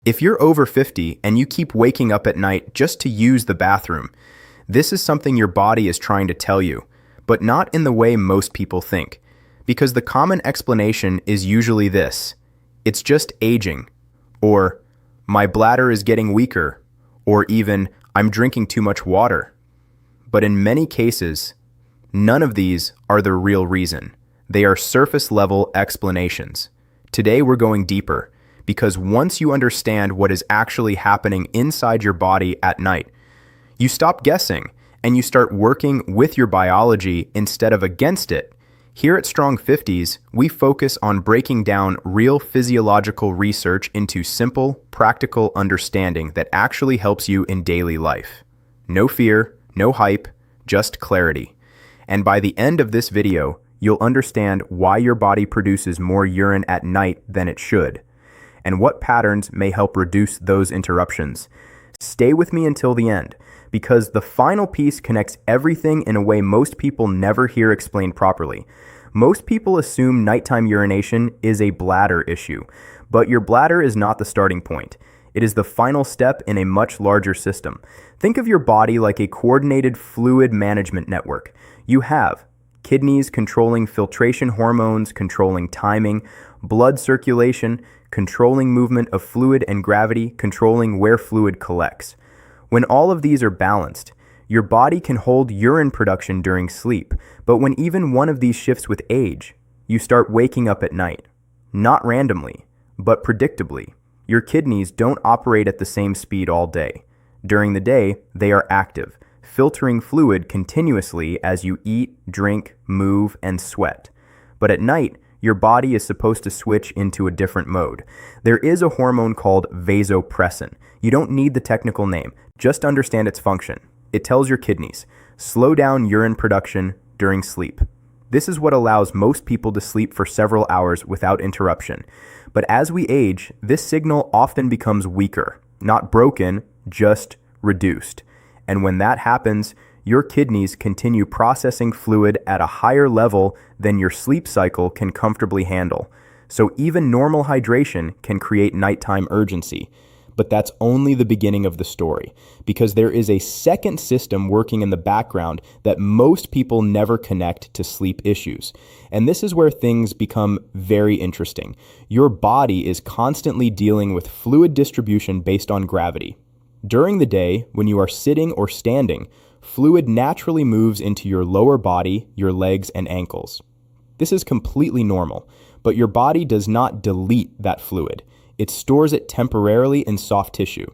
If you're over 50 and you keep waking up at night just to use the bathroom, this is something your body is trying to tell you, but not in the way most people think. Because the common explanation is usually this: it's just aging, or my bladder is getting weaker, or even I'm drinking too much water. But in many cases, none of these are the real reason. They are surface-level explanations. Today we're going deeper, because once you understand what is actually happening inside your body at night, you stop guessing and you start working with your biology instead of against it. Here at Strong 50s, we focus on breaking down real physiological research into simple, practical understanding that actually helps you in daily life. No fear, no hype, just clarity. And by the end of this video, you'll understand why your body produces more urine at night than it should, and what patterns may help reduce those interruptions. Stay with me until the end, because the final piece connects everything in a way most people never hear explained properly. Most people assume nighttime urination is a bladder issue, but your bladder is not the starting point. It is the final step in a much larger system. Think of your body like a coordinated fluid management network. You have kidneys controlling filtration hormones, controlling timing, blood circulation, controlling movement of fluid, and gravity, controlling where fluid collects. When all of these are balanced, your body can hold urine production during sleep, but when even one of these shifts with age, you start waking up at night. Not randomly, but predictably. Your kidneys don't operate at the same speed all day. During the day, they are active, filtering fluid continuously as you eat, drink, move, and sweat. But at night, your body is supposed to switch into a different mode. There is a hormone called vasopressin. You don't need the technical name, just understand its function. It tells your kidneys, slow down urine production during sleep. This is what allows most people to sleep for several hours without interruption. But as we age, this signal often becomes weaker, not broken, just reduced. And when that happens, your kidneys continue processing fluid at a higher level than your sleep cycle can comfortably handle. So even normal hydration can create nighttime urgency. But that's only the beginning of the story, because there is a second system working in the background that most people never connect to sleep issues. And this is where things become very interesting. Your body is constantly dealing with fluid distribution based on gravity. During the day, when you are sitting or standing, fluid naturally moves into your lower body, your legs, and ankles. This is completely normal, but your body does not delete that fluid. It stores it temporarily in soft tissue.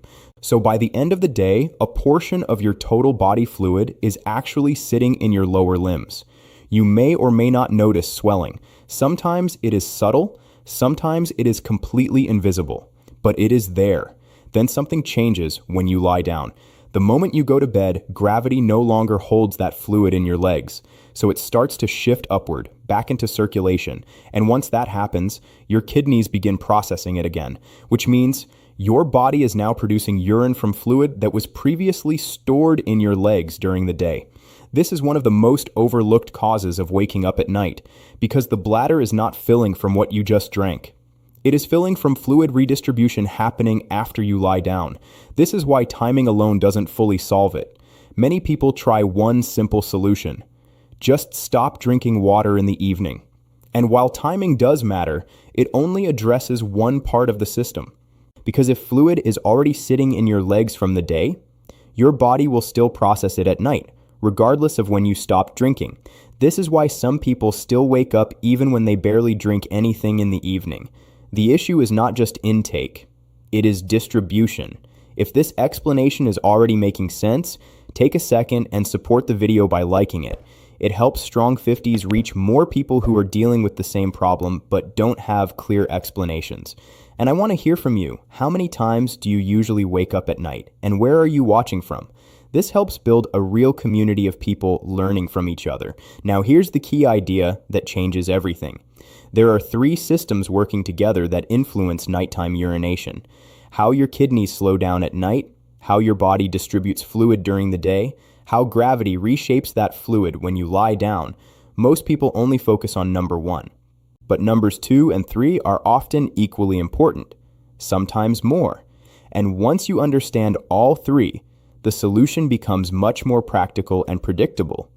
So by the end of the day, a portion of your total body fluid is actually sitting in your lower limbs. You may or may not notice swelling. Sometimes it is subtle, sometimes it is completely invisible, but it is there. Then something changes when you lie down. The moment you go to bed, gravity no longer holds that fluid in your legs, so it starts to shift upward, back into circulation, and once that happens, your kidneys begin processing it again, which means your body is now producing urine from fluid that was previously stored in your legs during the day. This is one of the most overlooked causes of waking up at night, because the bladder is not filling from what you just drank. It is filling from fluid redistribution happening after you lie down. This is why timing alone doesn't fully solve it. Many people try one simple solution. Just stop drinking water in the evening. And while timing does matter, it only addresses one part of the system. Because if fluid is already sitting in your legs from the day, your body will still process it at night, regardless of when you stop drinking. This is why some people still wake up even when they barely drink anything in the evening. The issue is not just intake, it is distribution. If this explanation is already making sense, take a second and support the video by liking it. It helps Strong 50s reach more people who are dealing with the same problem but don't have clear explanations. And I want to hear from you. How many times do you usually wake up at night? And where are you watching from? This helps build a real community of people learning from each other. Now here's the key idea that changes everything. There are 3 systems working together that influence nighttime urination: how your kidneys slow down at night, how your body distributes fluid during the day, how gravity reshapes that fluid when you lie down. Most people only focus on number 1, but numbers 2 and 3 are often equally important, sometimes more. And once you understand all three, the solution becomes much more practical and predictable.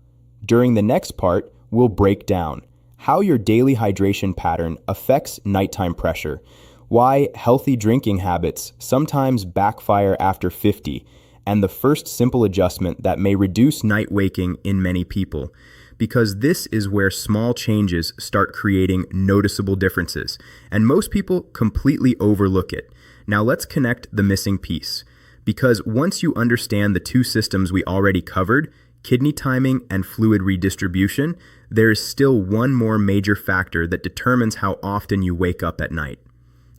During the next part, we'll break down how your daily hydration pattern affects nighttime pressure, why healthy drinking habits sometimes backfire after 50, and the first simple adjustment that may reduce night waking in many people. Because this is where small changes start creating noticeable differences, and most people completely overlook it. Now let's connect the missing piece. Because once you understand the two systems we already covered, kidney timing and fluid redistribution, there is still one more major factor that determines how often you wake up at night.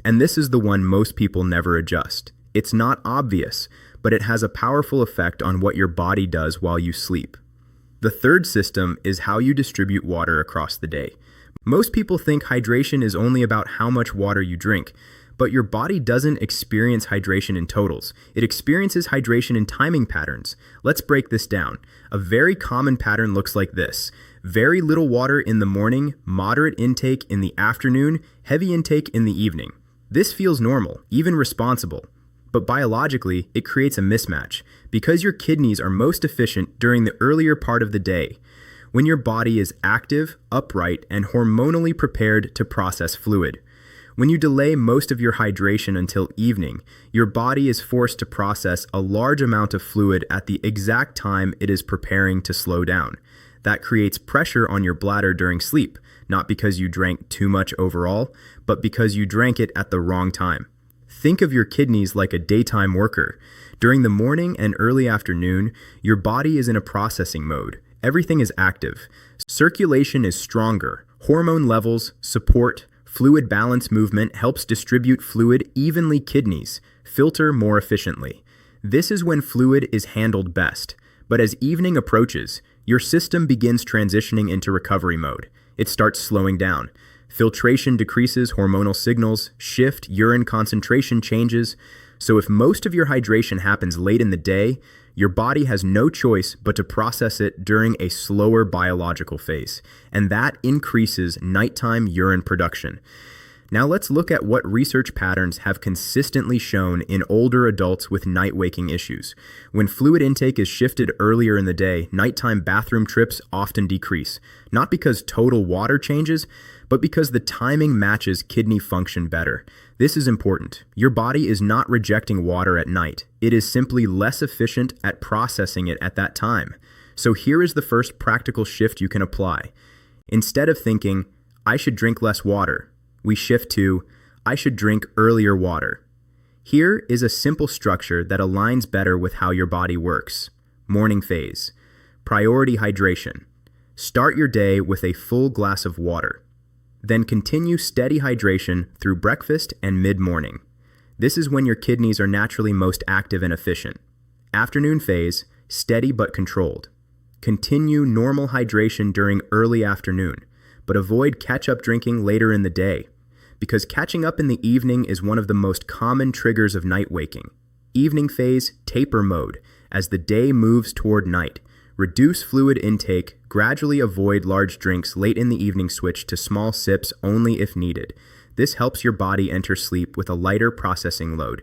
And this is the one most people never adjust. It's not obvious, but it has a powerful effect on what your body does while you sleep. The third system is how you distribute water across the day. Most people think hydration is only about how much water you drink, but your body doesn't experience hydration in totals. It experiences hydration in timing patterns. Let's break this down. A very common pattern looks like this: very little water in the morning, moderate intake in the afternoon, heavy intake in the evening. This feels normal, even responsible. But biologically, it creates a mismatch because your kidneys are most efficient during the earlier part of the day, when your body is active, upright, and hormonally prepared to process fluid. When you delay most of your hydration until evening, your body is forced to process a large amount of fluid at the exact time it is preparing to slow down. That creates pressure on your bladder during sleep, not because you drank too much overall, but because you drank it at the wrong time. Think of your kidneys like a daytime worker. During the morning and early afternoon, your body is in a processing mode. Everything is active. Circulation is stronger. Hormone levels, support, fluid balance movement helps distribute fluid evenly. Kidneys filter more efficiently. This is when fluid is handled best. But as evening approaches, your system begins transitioning into recovery mode. It starts slowing down. Filtration decreases, hormonal signals shift, urine concentration changes. So if most of your hydration happens late in the day, your body has no choice but to process it during a slower biological phase, and that increases nighttime urine production. Now let's look at what research patterns have consistently shown in older adults with night waking issues. When fluid intake is shifted earlier in the day, nighttime bathroom trips often decrease, not because total water changes, but because the timing matches kidney function better. This is important. Your body is not rejecting water at night. It is simply less efficient at processing it at that time. So here is the first practical shift you can apply. Instead of thinking, I should drink less water, we shift to, I should drink earlier water. Here is a simple structure that aligns better with how your body works. Morning phase. Priority hydration. Start your day with a full glass of water. Then continue steady hydration through breakfast and mid-morning. This is when your kidneys are naturally most active and efficient. Afternoon phase, steady but controlled. Continue normal hydration during early afternoon, but avoid catch-up drinking later in the day, because catching up in the evening is one of the most common triggers of night waking. Evening phase, taper mode. As the day moves toward night, reduce fluid intake, gradually avoid large drinks late in the evening, switch to small sips only if needed. This helps your body enter sleep with a lighter processing load.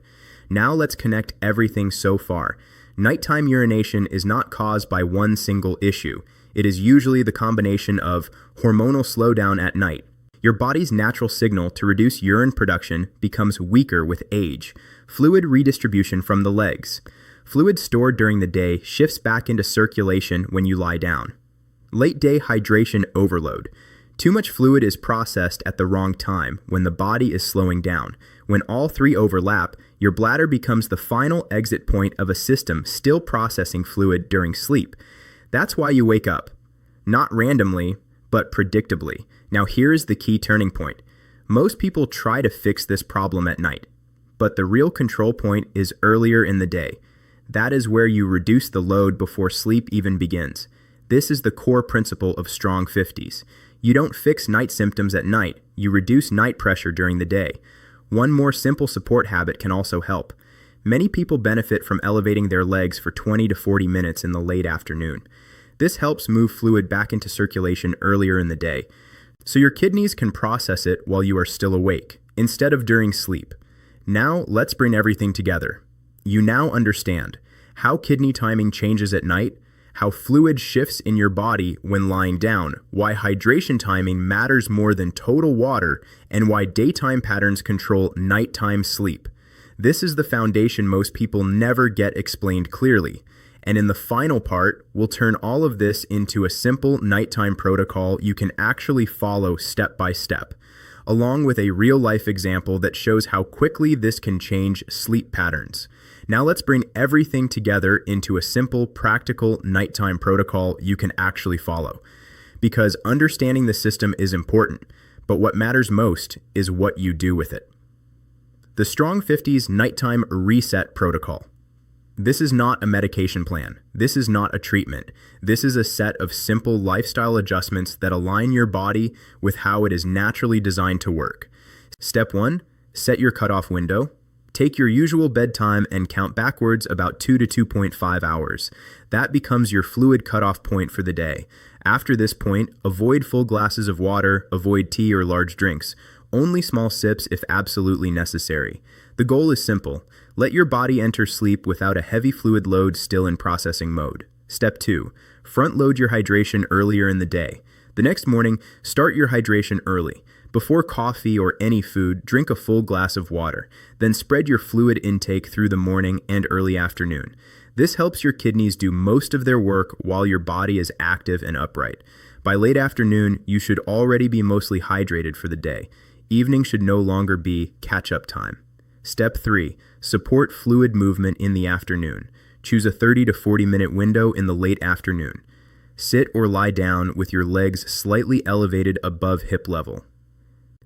Now let's connect everything so far. Nighttime urination is not caused by one single issue. It is usually the combination of hormonal slowdown at night. Your body's natural signal to reduce urine production becomes weaker with age. Fluid redistribution from the legs. Fluid stored during the day shifts back into circulation when you lie down. Late day hydration overload. Too much fluid is processed at the wrong time when the body is slowing down. When all three overlap, your bladder becomes the final exit point of a system still processing fluid during sleep. That's why you wake up. Not randomly, but predictably. Now here is the key turning point. Most people try to fix this problem at night, but the real control point is earlier in the day. That is where you reduce the load before sleep even begins. This is the core principle of Strong 50s. You don't fix night symptoms at night, you reduce night pressure during the day. One more simple support habit can also help. Many people benefit from elevating their legs for 20 to 40 minutes in the late afternoon. This helps move fluid back into circulation earlier in the day, so your kidneys can process it while you are still awake, instead of during sleep. Now let's bring everything together. You now understand how kidney timing changes at night, how fluid shifts in your body when lying down, why hydration timing matters more than total water, and why daytime patterns control nighttime sleep. This is the foundation most people never get explained clearly. And in the final part, we'll turn all of this into a simple nighttime protocol you can actually follow step by step, along with a real-life example that shows how quickly this can change sleep patterns. Now let's bring everything together into a simple, practical nighttime protocol you can actually follow. Because understanding the system is important, but what matters most is what you do with it. The Strong 50s Nighttime Reset Protocol. This is not a medication plan. This is not a treatment. This is a set of simple lifestyle adjustments that align your body with how it is naturally designed to work. Step 1, set your cutoff window. Take your usual bedtime and count backwards about 2 to 2.5 hours. That becomes your fluid cutoff point for the day. After this point, avoid full glasses of water, avoid tea or large drinks. Only small sips if absolutely necessary. The goal is simple. Let your body enter sleep without a heavy fluid load still in processing mode. Step 2. Front load your hydration earlier in the day. The next morning, start your hydration early. Before coffee or any food, drink a full glass of water. Then spread your fluid intake through the morning and early afternoon. This helps your kidneys do most of their work while your body is active and upright. By late afternoon, you should already be mostly hydrated for the day. Evening should no longer be catch-up time. Step 3. Support fluid movement in the afternoon. Choose a 30 to 40 minute window in the late afternoon. Sit or lie down with your legs slightly elevated above hip level.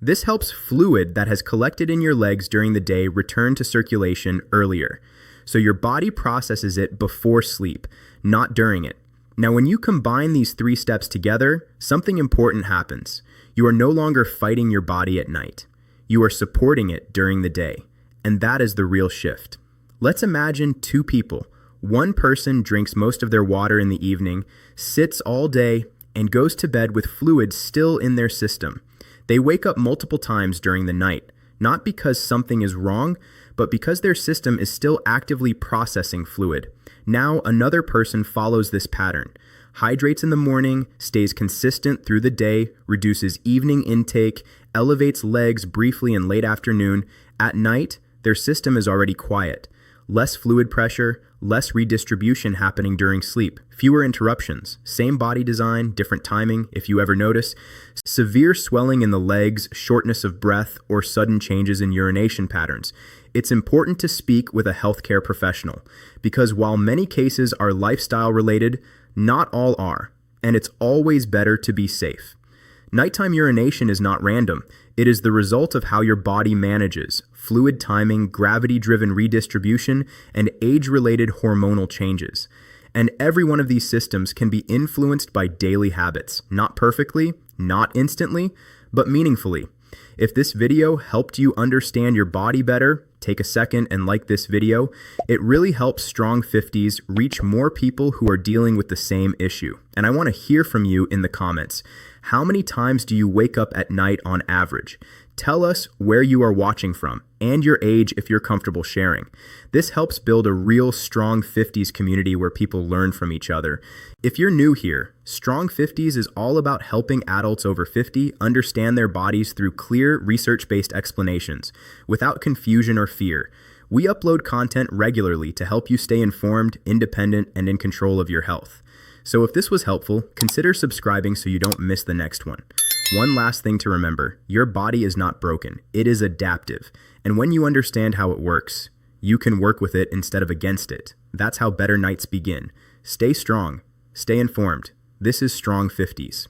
This helps fluid that has collected in your legs during the day return to circulation earlier. So your body processes it before sleep, not during it. Now, when you combine these 3 steps together, something important happens. You are no longer fighting your body at night. You are supporting it during the day. And that is the real shift. Let's imagine 2 people. One person drinks most of their water in the evening, sits all day, and goes to bed with fluid still in their system. They wake up multiple times during the night, not because something is wrong, but because their system is still actively processing fluid. Now another person follows this pattern, hydrates in the morning, stays consistent through the day, reduces evening intake, elevates legs briefly in late afternoon. At night, their system is already quiet. Less fluid pressure, less redistribution happening during sleep, fewer interruptions, same body design, different timing, if you ever notice, severe swelling in the legs, shortness of breath, or sudden changes in urination patterns. It's important to speak with a healthcare professional, because while many cases are lifestyle related, not all are, and it's always better to be safe. Nighttime urination is not random. It is the result of how your body manages fluid timing, gravity-driven redistribution, and age-related hormonal changes. And every one of these systems can be influenced by daily habits, not perfectly, not instantly, but meaningfully. If this video helped you understand your body better, take a second and like this video. It really helps Strong 50s reach more people who are dealing with the same issue. And I want to hear from you in the comments. How many times do you wake up at night on average? Tell us where you are watching from and your age if you're comfortable sharing. This helps build a real Strong 50s community where people learn from each other. If you're new here, Strong 50s is all about helping adults over 50 understand their bodies through clear, research-based explanations, without confusion or fear. We upload content regularly to help you stay informed, independent, and in control of your health. So if this was helpful, consider subscribing so you don't miss the next one. One last thing to remember, your body is not broken, it is adaptive. And when you understand how it works, you can work with it instead of against it. That's how better nights begin. Stay strong, stay informed. This is Strong 50s.